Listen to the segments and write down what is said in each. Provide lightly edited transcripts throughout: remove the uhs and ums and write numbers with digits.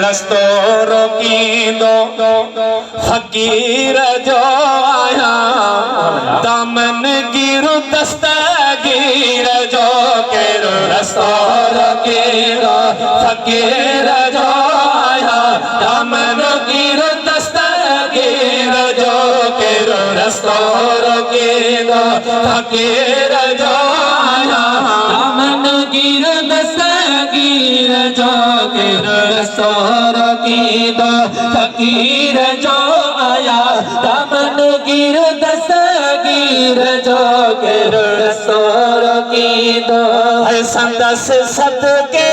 रस्तो रोकींदो फकीर जो आया दामन गिरु दस्तगीर जो केरो रस्तो रोकींदो फकीर जो आया दामन गिरु दस्तगीर जो केरो रस्तो रोकींदो फकीर जो आया दामन गिरु दस्तगीर जो केरो रस्तो रोकींदो फकीर जो आया दामन गिर दस्तगीर जो केरो रस्तो रोकींदो है संदस सदके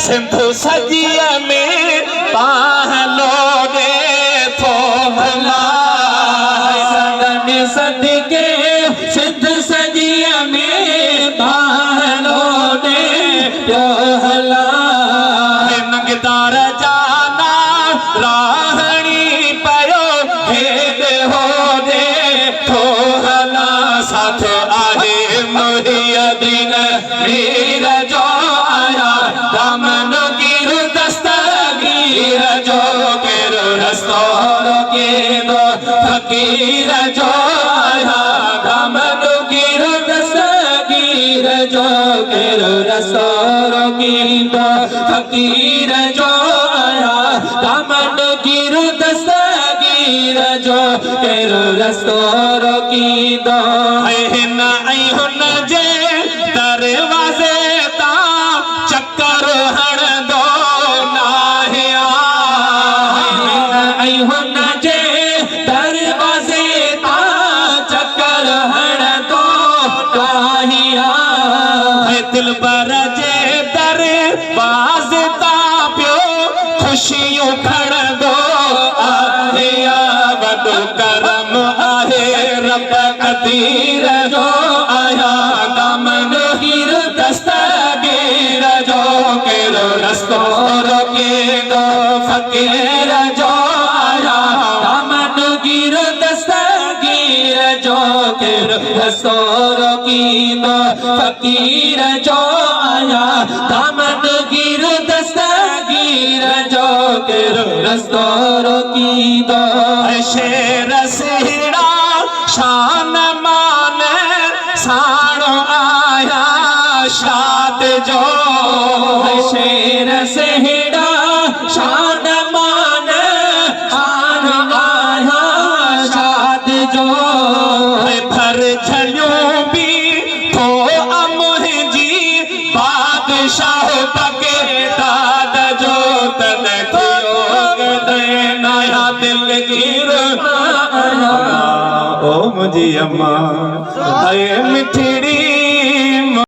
सिंधु सजिया में पहलोगे थो भला संदस सदके सिंधु सजिया में पहलोगे थो भला नगदार जाना राहणी पयो हेद हो दे थोहला साथ आहे मुहियदीन मीर जो आया दामन गिर दस्तगीर जो केरो रस्तो रोकींदो फकीर जो आया दामन गिर दस्तगीर जो केरो रस्तो रोकींदो फकीर जो आया दामन गिर दस्तगीर जो केरो रस्तो रोकींदो हिन ऐं हुन जे दरवाज़े तां चक्कर हणंदो नाहिया हिन ऐं हुन जे दरवाज़े तां चक्कर हणंदो नाहिया दिलबर जे दरवाज़े तां पियो खुशियूं खणंदो आहे वॾो करम आहे रब कदीर जो आया दामन गिर दस्तगीर जो केरो रस्तो रोकींदो फकीर जो आया दामन गिर दस्तगीर जो केरो रस्तो रोकींदो फकीर जो आया दामन गिर दस्तगीर जो केरो रस्तो रोकींदो शेर सिहड़ा शान मान साणो आया शाद जो शेर सिहड़ा शान मान साणो आया शाद जो भर झलियों भी थो मुंहिंजी बादशाह पके दाद जो तन थियो नया दिल गिर ओ मुझी अम्मा है मिठड़ी